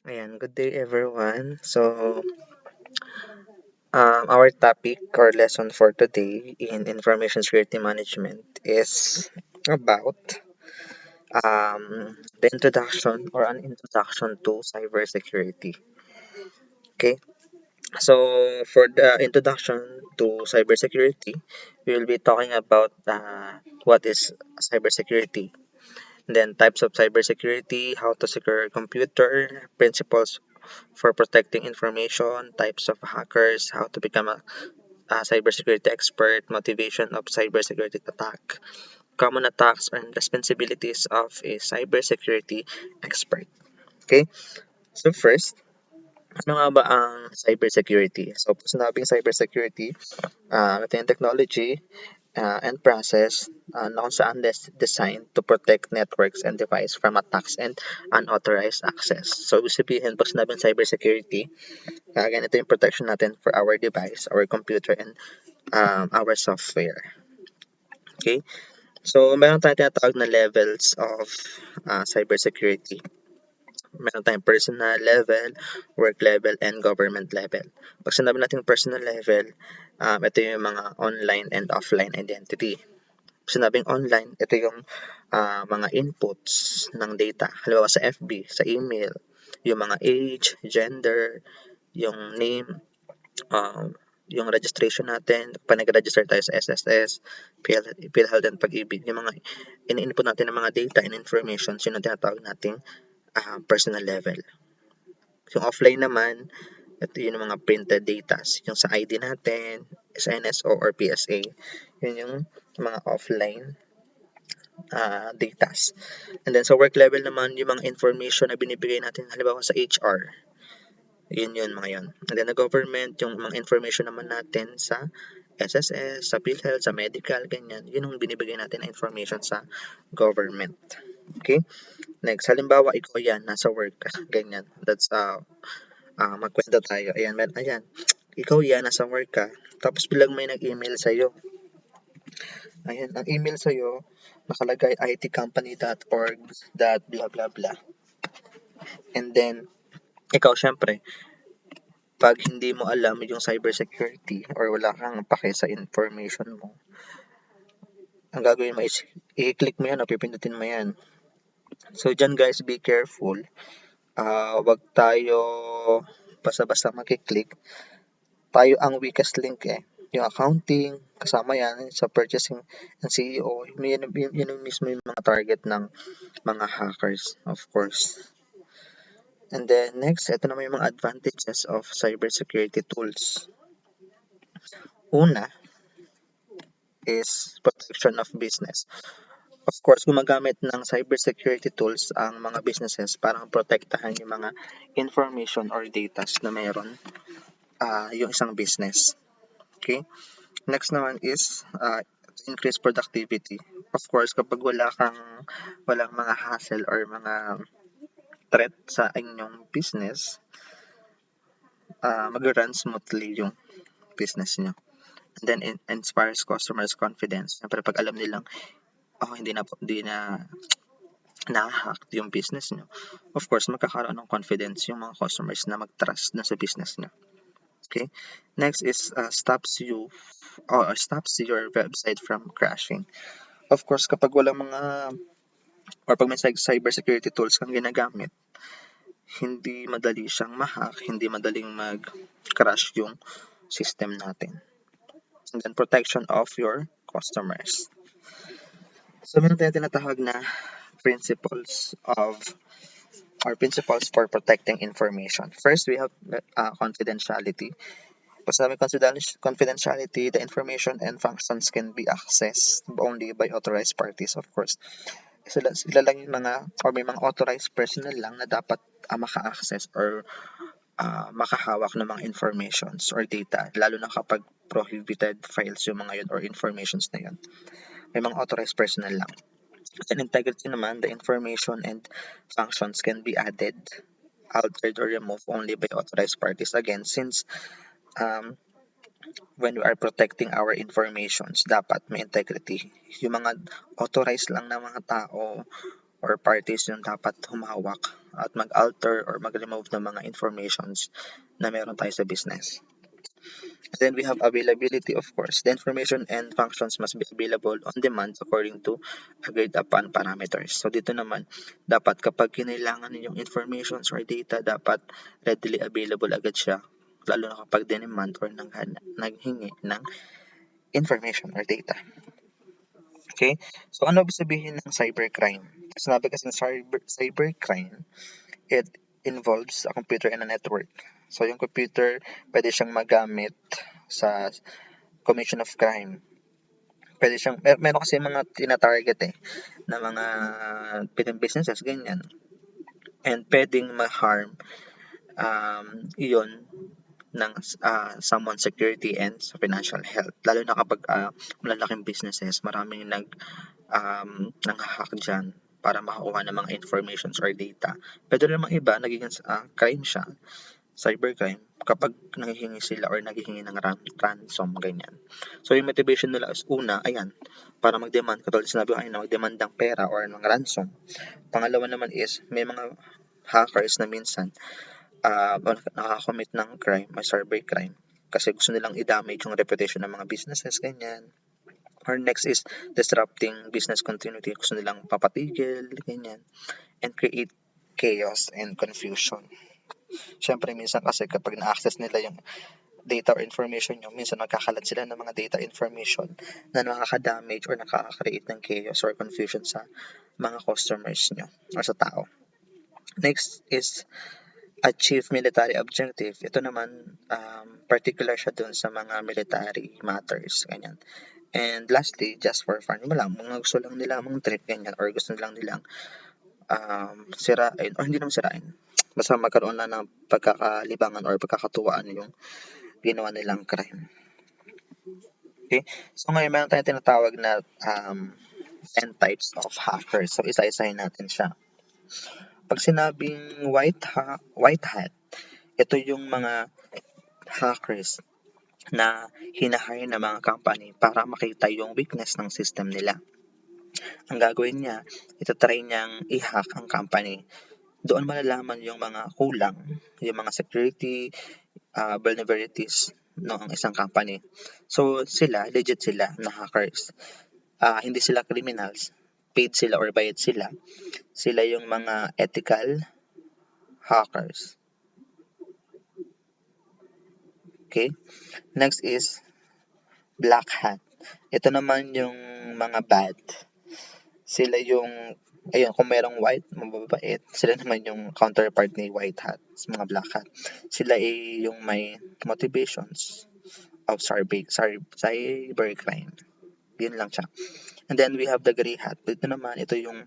Ayan, good day everyone. Our topic or lesson for today in information security management is about the introduction or an introduction to cybersecurity. Okay, so for the introduction to cybersecurity, we will be talking about what is cybersecurity, then types of cybersecurity, how to secure a computer, principles for protecting information, types of hackers, how to become a cybersecurity expert, motivation of cybersecurity attack, common attacks and responsibilities of a cybersecurity expert. Okay, so first, ano nga ba ang cybersecurity? So, pag sinabing cybersecurity, ito yung technology and process na kung saan designed to protect networks and device from attacks and unauthorized access. So, ibig sabihin, pag sinabing cybersecurity, ganito yung protection natin for our device, our computer, and our software. Okay? So, meron tayong tinatawag na levels of cybersecurity. Meron tayong personal level, work level, and government level. Pag sinabi natin personal level, ito yung mga online and offline identity. Pag sinabing online, ito yung mga inputs ng data. Halimbawa sa FB, sa email, yung mga age, gender, yung name, yung registration natin, pag nag-register tayo sa SSS, PhilHealth and Pag-ibig, yung mga ini-input natin ng mga data and information, yun ang tinatawag nating personal level. Yung offline naman, ito yung mga printed data. Yung sa ID natin, sa NSO or PSA, yun yung mga offline datas. And then sa work level naman, yung mga information na binibigay natin, halimbawa sa HR, yun mga yun. And then the government, yung mga information naman natin sa SSS, sa PhilHealth, sa medical, ganyan. Yun yung binibigay natin na information sa government. Okay? Next, halimbawa, ikaw yan, nasa work ka, ganyan. That's, magkwento tayo. Ayan. Ikaw yan, nasa work ka, tapos bilang may nag-email sa'yo. Ayan, ang email sa'yo, nakalagay itcompany.org, that blah blah blah. And then, ikaw syempre, pag hindi mo alam yung cybersecurity or wala kang pake sa information mo, ang gagawin mo is i-click mo yan o pipindutin mo yan. So dyan guys, be careful. Wag tayo basta-basta mag-click. Tayo ang weakest link eh. Yung accounting, kasama yan sa purchasing ng CEO, yun yung mismo yung mga target ng mga hackers, of course. And then next, ito naman yung mga advantages of cybersecurity tools. Una is protection of business. Of course, gumagamit ng cybersecurity tools ang mga businesses para protektahan yung mga information or data na mayroon yung isang business. Okay? Next naman is increase productivity. Of course, kapag walang mga hassle or mga threat sa inyong business, mag-run smoothly yung business nyo. And then, inspires customers' confidence. Siyempre, pag alam nilang, hindi na na-hack yung business nyo, of course, magkakaroon ng confidence yung mga customers na mag-trust na sa business nyo. Okay? Next is stops your website from crashing. Of course, kapag walang mga or pag may cybersecurity tools kang ginagamit, hindi madali siyang ma-hack, hindi madaling mag-crash yung system natin. And then protection of your customers. So meron tayong tinatawag na principles for protecting information. First, we have confidentiality. Pag sabi confidentiality, the information and functions can be accessed only by authorized parties, of course. Sila lang yung may mga authorized personnel lang na dapat maka-access or makahawak ng mga informations or data, lalo na kapag prohibited files yung mga yun or informations na yun. May mga authorized personnel lang. And integrity naman, the information and functions can be added, altered, or removed only by authorized parties. Again, since when we are protecting our informations, dapat may integrity. Yung mga authorized lang na mga tao or parties yung dapat humawak at mag-alter or mag-remove ng mga informations na meron tayo sa business. Then we have availability, of course. The information and functions must be available on demand according to agreed upon parameters. So dito naman, dapat kapag kinailangan ninyong informations or data, dapat readily available agad siya, lalo na kapag demand or naghingi ng information or data. Okay? So ano ibig sabihin ng cybercrime? Sinabi kasi ng cybercrime, it involves a computer and a network. So yung computer, pwede siyang magamit sa commission of crime. Pwede siyang, meron kasi mga tina-target na mga businesses, ganyan. And pwedeng ma-harm iyon ng someone's security and sa financial health. Lalo na kapag malalaking businesses, maraming nang-hack dyan para makakuha ng mga informations or data. Pwede namang iba, nagiging crime siya, cybercrime, kapag nanghihingi sila or naghihingi ng ransom, ganyan. So, yung motivation nila is una, ayan, para mag-demand, katulad sinabi ko na mag-demand ng pera or ng ransom. Pangalawa naman is, may mga hackers na minsan nakakommit ng crime, may cybercrime, kasi gusto nilang i-damage yung reputation ng mga businesses, ganyan. Or next is disrupting business continuity, gusto nilang papatigil, ganyan, and create chaos and confusion. Siyempre, minsan kasi kapag na-access nila yung data or information nyo, minsan magkakalat sila ng mga data information na nakaka-damage or nakaka-create ng chaos or confusion sa mga customers nyo or sa tao. Next is achieve military objective. Ito naman, particular siya dun sa mga military matters, ganyan. And lastly, just for fun, wala, mga gusto lang nila mong trip, ganyan, or gusto lang nilang sirain, or hindi naman sirain, basta magkaroon na ng pagkakalibangan or pagkakatuwaan yung ginawa nilang crime. Okay? So ngayon, meron tayong tinatawag na 10 types of hackers. So isa-isahin natin siya. Pag sinabing white hat, ito yung mga hackers na hinahire ng mga company para makita yung weakness ng system nila. Ang gagawin niya, itatry niyang i-hack ang company. Doon malalaman yung mga kulang, yung mga security vulnerabilities ng isang company. So sila, legit sila na hackers. Hindi sila criminals, paid sila or bayad sila. Sila yung mga ethical hackers. Okay? Next is black hat. Ito naman yung mga bad. Sila yung, ayun, kung merong white, mababait, sila naman yung counterpart ni white hat, mga black hat. Sila ay yung may motivations of cybercrime. Yun lang siya. And then we have the gray hat. Ito naman, ito yung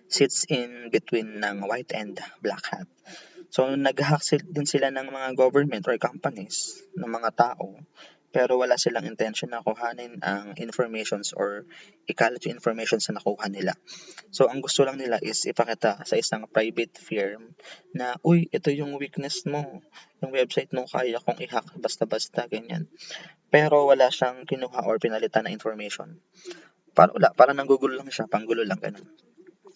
sits in between ng white and black hat. So, nag-hack din sila ng mga government or companies, ng mga tao, pero wala silang intention na kuhanin ang informations or ikalat yung informations na nakuha nila. So, ang gusto lang nila is ipakita sa isang private firm na, uy, ito yung weakness mo, yung website mo kaya kong i-hack basta-basta, ganyan. Pero wala siyang kinuha or pinalitan na information. Parang nanggugulo lang siya, panggulo lang, ganun.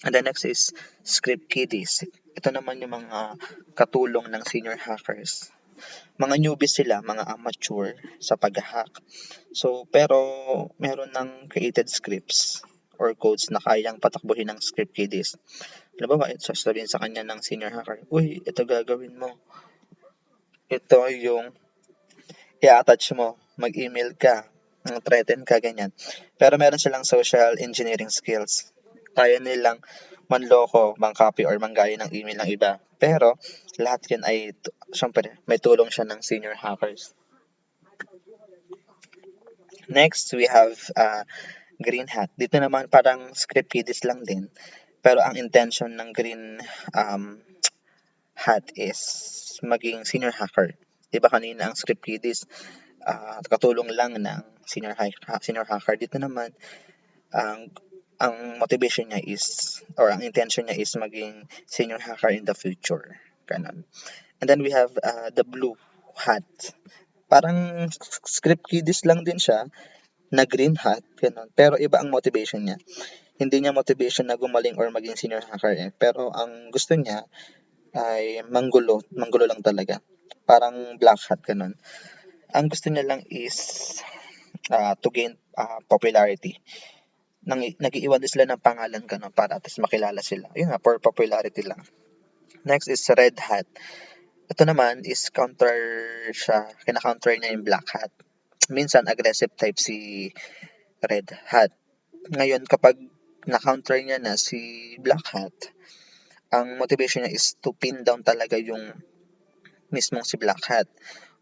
And the next is script kiddies. Ito naman yung mga katulong ng senior hackers. Mga newbies sila, mga amateur sa pag-hack. So, pero meron ng created scripts or codes na kayang patakbuhin ng script kiddies. Alam ba, sasabihin sa kanya ng senior hacker, uy, ito gagawin mo. Ito yung i-attach mo, mag-email ka, threaten ka, ganyan. Pero meron silang social engineering skills. Kaya nilang manloko, mang-copy or manggaya ng email ng iba. Pero lahat yun ay, syempre, may tulong siya ng senior hackers. Next, we have green hat. Dito naman parang script kiddies lang din. Pero ang intention ng green hat is maging senior hacker. Diba kanina ang script kiddies katulong lang ng senior hacker. Dito naman ang motivation niya is or ang intention niya is maging senior hacker in the future. Ganun. And then we have the blue hat. Parang script kiddies lang din siya na green hat, ganun. Pero iba ang motivation niya. Hindi niya motivation na gumaling or maging senior hacker eh. Pero ang gusto niya ay manggulo lang talaga. Parang black hat ganun. Ang gusto niya lang is to gain popularity. Nag-iwan din sila ng pangalan ganun para at least makilala sila. Yun nga, for popularity lang. Next is red hat. Ito naman is counter siya, kina-counter niya yung black hat. Minsan aggressive type si red hat. Ngayon kapag na-counter niya na si black hat, ang motivation niya is to pin down talaga yung mismong si black hat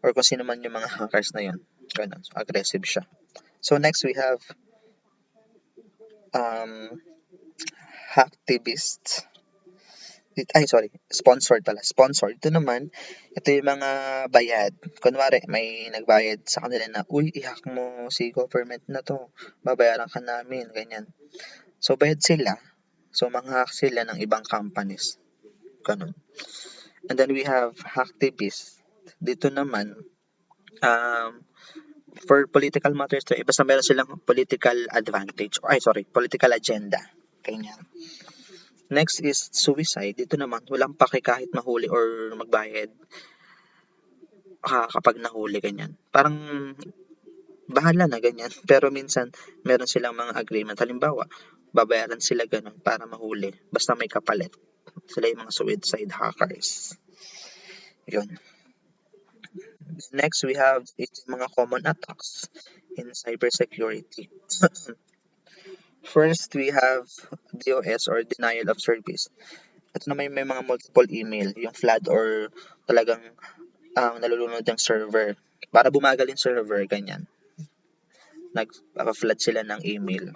or kung sino man yung mga hackers na yun. Ganun, so aggressive siya. So next we have um, hacktivist. Sorry, sponsored pala. Sponsored. Ito naman, ito yung mga bayad. Kunwari, may nagbayad sa kanila na, uy, i-hack mo si government na to. Babayaran ka namin, ganyan. So, bayad sila. So, mga hack sila ng ibang companies. Ganun. And then we have hacktivist. Dito naman, for political matters to, basta meron silang political advantage. Political agenda. Ganyan. Next is suicide. Dito naman, walang pake kahit mahuli or magbayad kapag nahuli, ganyan. Parang bahala na, ganyan. Pero minsan, meron silang mga agreement. Halimbawa, babayaran sila ganun para mahuli. Basta may kapalit. Sila yung mga suicide hackers. Yun. Next, we have ito yung mga common attacks in cybersecurity. First, we have DOS or denial of service. Ito naman may mga multiple email, yung flood or talagang nalulunod yung server. Para bumagal yung server, ganyan. Nag-flood sila ng email.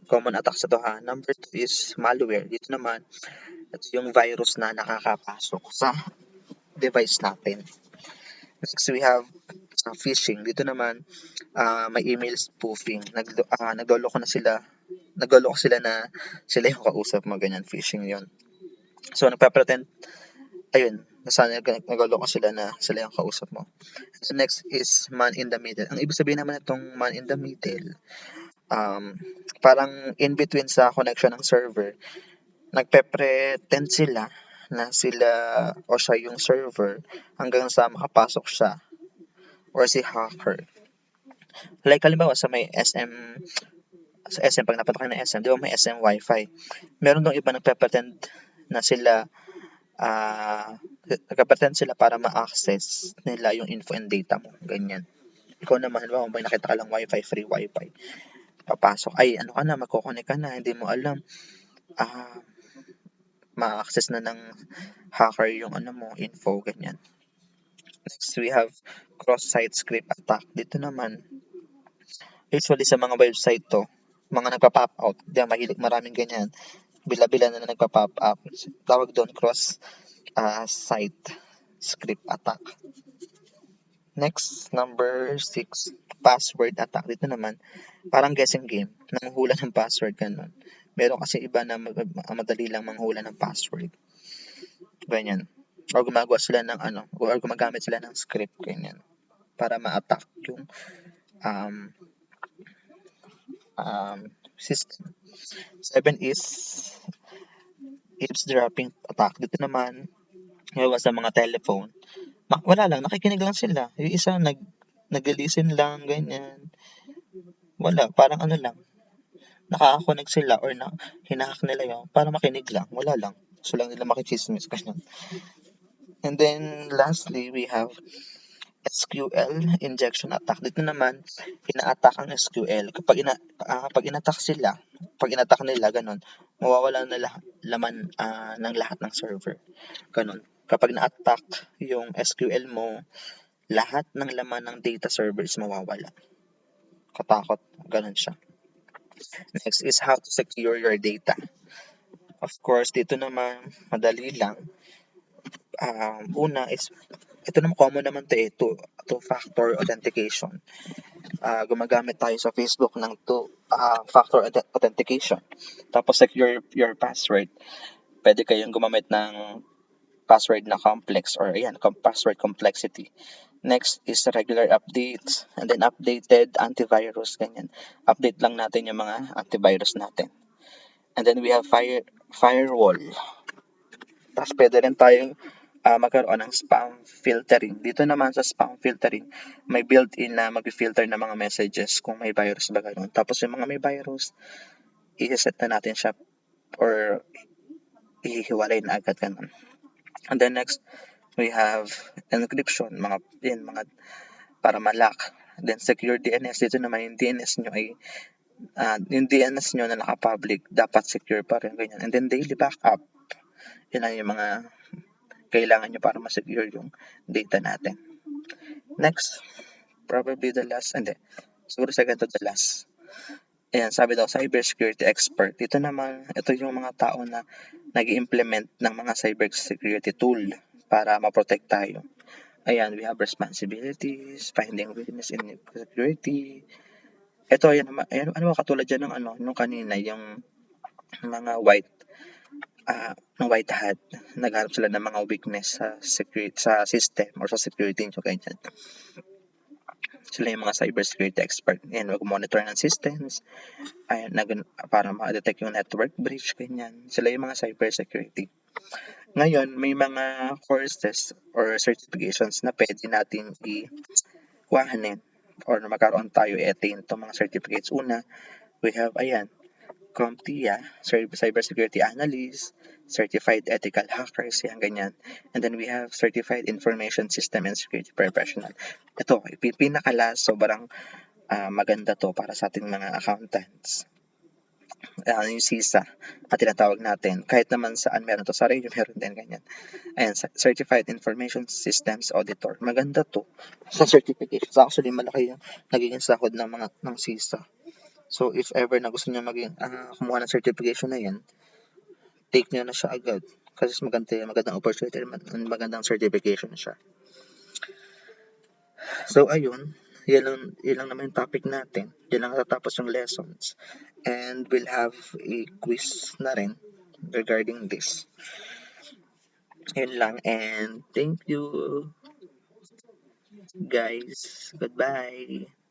Common attack sa to ha. Number 2 is malware. Dito naman, ito yung virus na nakakapasok sa device natin. Next, we have phishing. Dito naman, may email spoofing. Nagloloko sila na sila yung kausap mo, ganyan, phishing yon. So, nagpa-pretend, ayun, nagloloko sila na sila yung kausap mo. The next is man in the middle. Ang ibig sabihin naman itong man in the middle, parang in between sa connection ng server, nagpe-pretend sila na sila o siya yung server hanggang sa makapasok siya or si hacker. Like halimbawa sa may SM, pag napunta kayo ng SM, di ba may SM Wi-Fi? Meron dong iba nagpe-pretend na sila nagpe-pretend sila para ma-access nila yung info and data mo. Ganyan. Ikaw naman, halimbawa may nakita ka lang Wi-Fi, free Wi-Fi. Papasok, magkoconnect ka na, hindi mo alam. Ma-access na ng hacker yung info, ganyan. Next, we have cross-site script attack. Dito naman, usually sa mga website to, mga nagpa-pop out, mahilig maraming ganyan. Bila-bila na nagpa-pop up. Tawag doon cross-site script attack. Next, number 6, password attack. Dito naman, parang guessing game. Nanghula ng password, ganun. Meron kasi iba na madali lang manghula ng password. Ganyan. Or gumagawa sila ng or gumagamit sila ng script, ganyan. Para ma-attack yung system. 7 is eavesdropping attack. Dito naman, gawa sa mga telephone. Wala lang, nakikinig lang sila. Yung isa, nag-listen lang, ganyan. Wala, parang lang. Nakaka-connect sila or hinahack nila yun para makinig lang. Wala lang. Gusto lang nila makichismis. Ganyan. And then, lastly, we have SQL injection attack. Dito naman, ina-attack ang SQL. Kapag in-attack sila, pag in-attack nila, ganun, mawawala na laman ng lahat ng server. Ganun. Kapag na-attack yung SQL mo, lahat ng laman ng data server is mawawala. Katakot. Ganun siya. Next is how to secure your data. Of course, dito naman, madali lang. Una is, ito naman common naman two-factor authentication. Gumagamit tayo sa Facebook ng two-factor authentication. Tapos secure your password. Pwede kayong gumamit ng password na complex or password complexity. Next is regular updates, and then updated antivirus, ganyan. Update lang natin yung mga antivirus natin. And then we have firewall. Tapos pwede rin tayong magkaroon ng spam filtering. Dito naman sa spam filtering, may built-in na mag-filter ng mga messages kung may virus ba ganun. Tapos yung mga may virus, i-set na natin siya or ihiwalay na agad ganun. And then next, we have encryption, mga para ma-lock. Then secure DNS, dito naman yung DNS nyo ay yung DNS nyo na naka-public, dapat secure pa rin ganyan. And then daily backup, yun lang yung mga kailangan nyo para ma-secure yung data natin. Next, probably the last, hindi, siguro second to the last. Ayan, sabi daw, cybersecurity expert. Ito yung mga tao na nag implement ng mga cybersecurity tool para ma-protect tayo. Ayan, we have responsibilities, finding weakness in security. Ito, ayan, ano katulad dyan ng nung kanina, yung mga ng white hat, naghanap sila ng mga weakness sa security, sa system or sa security nyo, ganyan. Sila yung mga cybersecurity expert. Yan, mag-monitor ng systems, para ma-detect yung network breach, ganyan. Sila yung mga cybersecurity. Ngayon, may mga courses or certifications na pwede natin i-kuhanin or magkaroon tayo i-attain itong mga certificates. Una, we have, CompTIA, Cybersecurity Analyst, Certified Ethical Hackers, yan ganyan. And then we have Certified Information System and Security Professional. Ito, pinaka-last, sobrang maganda to para sa ating mga accountants. Yung CISA na tinatawag natin. Kahit naman saan meron to, sa radio meron din ganyan. Ayan, Certified Information Systems Auditor. Maganda to sa certification. So actually, malaki yung nagiging sahod ng CISA. So, if ever na gusto niyo kumuha ng certification na yan, take niyo na siya agad. Kasi magandang opportunity, magandang certification siya. So, ayun. Yan lang naman yung topic natin. Yan lang natatapos yung lessons. And we'll have a quiz na rin regarding this. Yun lang. And thank you, guys. Goodbye.